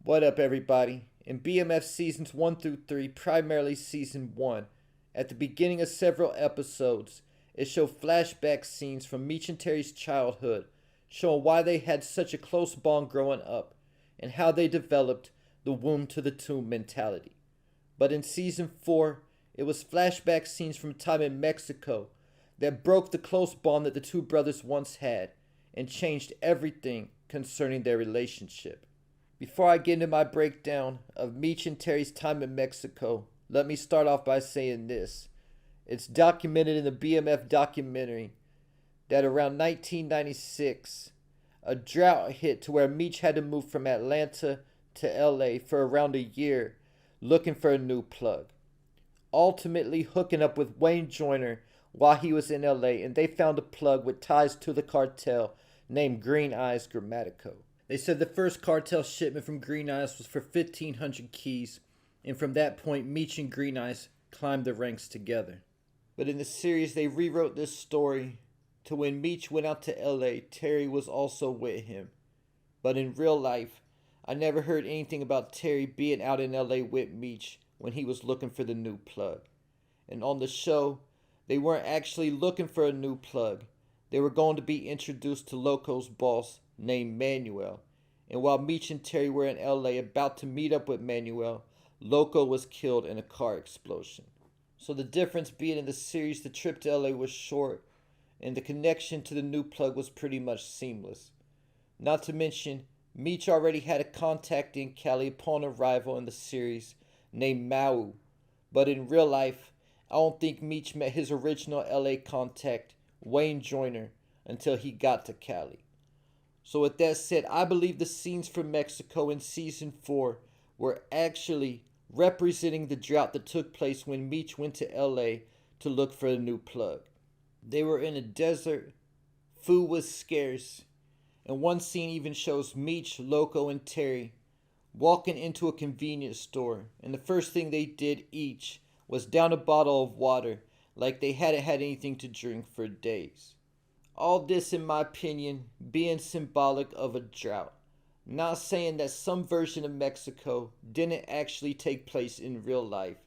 What up, everybody? In BMF seasons 1 through 3, primarily season 1, at the beginning of several episodes, it showed flashback scenes from Meech and Terry's childhood, showing why they had such a close bond growing up, and how they developed the womb to the tomb mentality. But in season 4, it was flashback scenes from time in Mexico that broke the close bond that the two brothers once had, and changed everything concerning their relationship. Before I get into my breakdown of Meech and Terry's time in Mexico, let me start off by saying this. It's documented in the BMF documentary that around 1996, a drought hit to where Meech had to move from Atlanta to LA for around a year looking for a new plug. Ultimately hooking up with Wayne Joyner while he was in LA, and they found a plug with ties to the cartel named Green Eyes Grammatico. They said the first cartel shipment from Green Eyes was for 1,500 keys, and from that point, Meech and Green Eyes climbed the ranks together. But in the series, they rewrote this story to when Meech went out to LA, Terry was also with him. But in real life, I never heard anything about Terry being out in LA with Meech when he was looking for the new plug. And on the show, they weren't actually looking for a new plug. They were going to be introduced to Loco's boss named Manuel. And while Meech and Terry were in LA about to meet up with Manuel, Loco was killed in a car explosion. So the difference being in the series, the trip to LA was short, and the connection to the new plug was pretty much seamless. Not to mention, Meech already had a contact in Cali upon arrival in the series named Mau, but in real life, I don't think Meech met his original LA contact, Wayne Joyner, until he got to Cali. So with that said, I believe the scenes from Mexico in season 4 were actually representing the drought that took place when Meech went to LA to look for a new plug. They were in a desert, food was scarce, and one scene even shows Meech, Loco, and Terry walking into a convenience store, and the first thing they did each was down a bottle of water like they hadn't had anything to drink for days. All this, in my opinion, being symbolic of a drought. Not saying that some version of Mexico didn't actually take place in real life,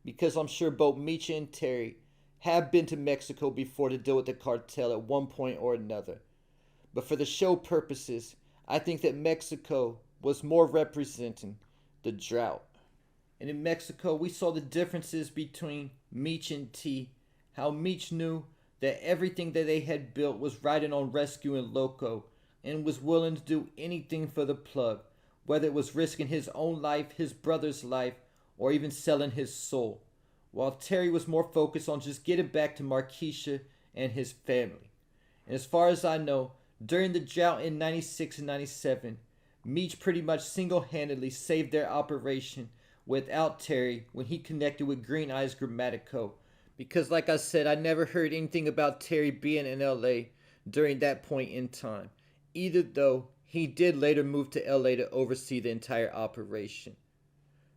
because I'm sure both Meech and Terry have been to Mexico before to deal with the cartel at one point or another. But for the show purposes, I think that Mexico was more representing the drought. And in Mexico, we saw the differences between Meech and T, how Meech knew that everything that they had built was riding on rescuing Loco, and was willing to do anything for the plug, whether it was risking his own life, his brother's life, or even selling his soul, while Terry was more focused on just getting back to Marquisha and his family. And as far as I know, during the drought in 96 and 97, Meech pretty much single-handedly saved their operation without Terry when he connected with Green Eyes Grammatico, because like I said, I never heard anything about Terry being in LA during that point in time, either though he did later move to LA to oversee the entire operation.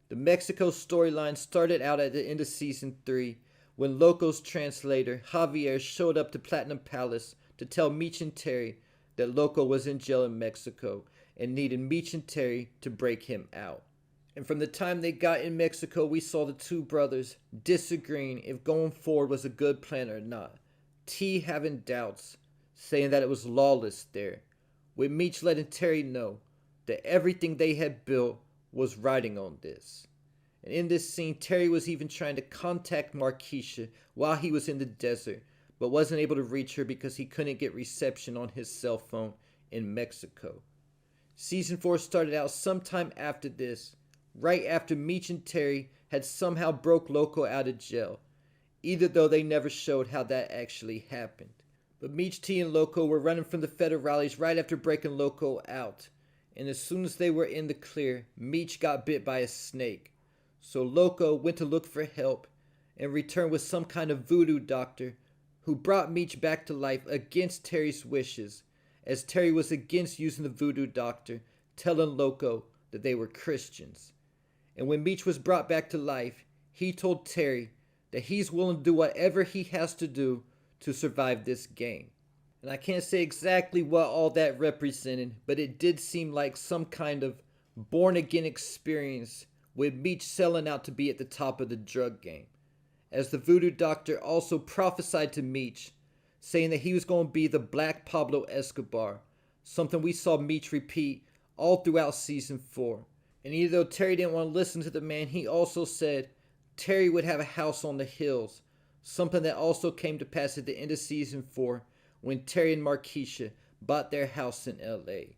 The Mexico storyline started out at the end of season 3 when Loco's translator Javier showed up to Platinum Palace to tell Meech and Terry that Loco was in jail in Mexico and needed Meech and Terry to break him out. And from the time they got in Mexico, we saw the two brothers disagreeing if going forward was a good plan or not. T having doubts, saying that it was lawless there, with Meech letting Terry know that everything they had built was riding on this. And in this scene, Terry was even trying to contact Marquisha while he was in the desert, but wasn't able to reach her because he couldn't get reception on his cell phone in Mexico. Season 4 started out sometime after this, right after Meech and Terry had somehow broke Loco out of jail, either though they never showed how that actually happened. But Meech, T, and Loco were running from the federales right after breaking Loco out, and as soon as they were in the clear, Meech got bit by a snake. So Loco went to look for help and returned with some kind of voodoo doctor who brought Meech back to life against Terry's wishes, as Terry was against using the voodoo doctor, telling Loco that they were Christians. And when Meech was brought back to life, he told Terry that he's willing to do whatever he has to do to survive this game. And I can't say exactly what all that represented, but it did seem like some kind of born again experience with Meech selling out to be at the top of the drug game, as the voodoo doctor also prophesied to Meech, saying that he was going to be the Black Pablo Escobar, something we saw Meech repeat all throughout season 4. And even though Terry didn't want to listen to the man, he also said Terry would have a house on the hills, something that also came to pass at the end of season 4 when Terry and Markeisha bought their house in LA.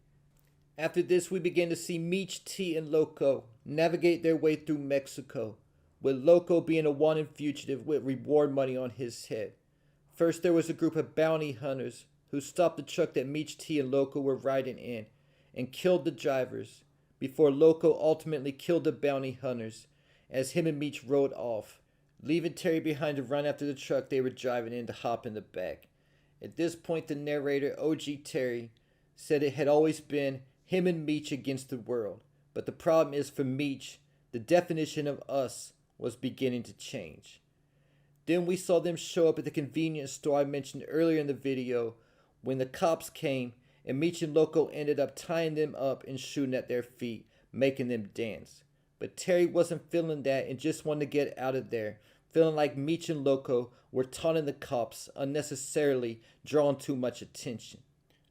After this, we began to see Meech, T, and Loco navigate their way through Mexico, with Loco being a wanted fugitive with reward money on his head. First, there was a group of bounty hunters who stopped the truck that Meech, T, and Loco were riding in and killed the drivers, before Loco ultimately killed the bounty hunters as him and Meech rode off, leaving Terry behind to run after the truck they were driving in to hop in the back. At this point, the narrator, OG Terry, said it had always been him and Meech against the world, but the problem is for Meech, the definition of us was beginning to change. Then we saw them show up at the convenience store I mentioned earlier in the video when the cops came, and Meech and Loco ended up tying them up and shooting at their feet, making them dance. But Terry wasn't feeling that and just wanted to get out of there, feeling like Meech and Loco were taunting the cops, unnecessarily drawing too much attention.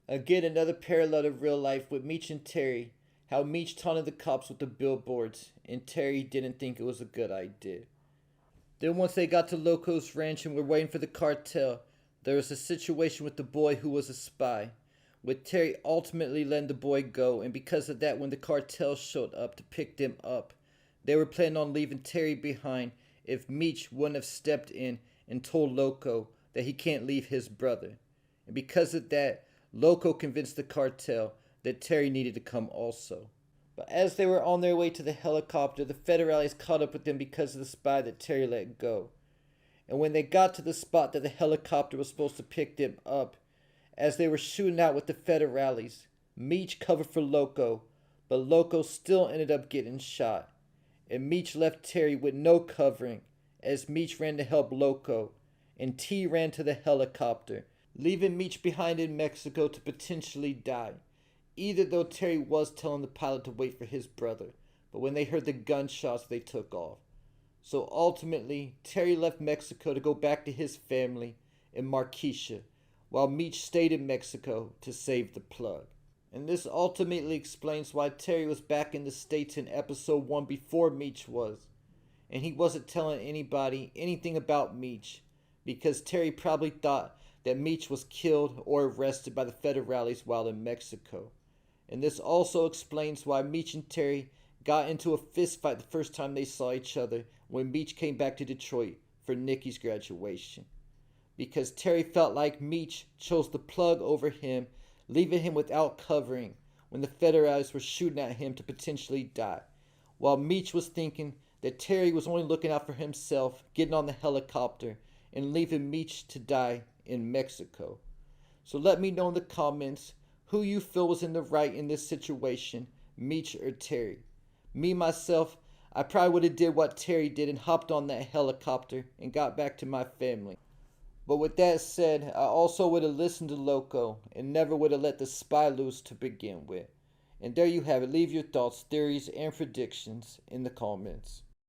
Again, another parallel to real life with Meech and Terry, how Meech taunted the cops with the billboards, and Terry didn't think it was a good idea. Then once they got to Loco's ranch and were waiting for the cartel, there was a situation with the boy who was a spy, with Terry ultimately letting the boy go, and because of that, when the cartel showed up to pick them up, they were planning on leaving Terry behind if Meech wouldn't have stepped in and told Loco that he can't leave his brother. And because of that, Loco convinced the cartel that Terry needed to come also. But as they were on their way to the helicopter, the federales caught up with them because of the spy that Terry let go. And when they got to the spot that the helicopter was supposed to pick them up, as they were shooting out with the federales, Meech covered for Loco, but Loco still ended up getting shot. And Meech left Terry with no covering as Meech ran to help Loco, and T ran to the helicopter, leaving Meech behind in Mexico to potentially die. Either though Terry was telling the pilot to wait for his brother, but when they heard the gunshots, they took off. So ultimately, Terry left Mexico to go back to his family in Markeisha, while Meech stayed in Mexico to save the plug. And this ultimately explains why Terry was back in the States in episode 1 before Meech was. And he wasn't telling anybody anything about Meech, because Terry probably thought that Meech was killed or arrested by the federales while in Mexico. And this also explains why Meech and Terry got into a fist fight the first time they saw each other when Meech came back to Detroit for Nikki's graduation. Because Terry felt like Meech chose the plug over him, leaving him without covering when the federales were shooting at him to potentially die, while Meech was thinking that Terry was only looking out for himself, getting on the helicopter and leaving Meech to die in Mexico. So let me know in the comments who you feel was in the right in this situation, Meech or Terry. Me, myself, I probably would have did what Terry did and hopped on that helicopter and got back to my family. But with that said, I also would have listened to Loco and never would have let the spy loose to begin with. And there you have it. Leave your thoughts, theories, and predictions in the comments.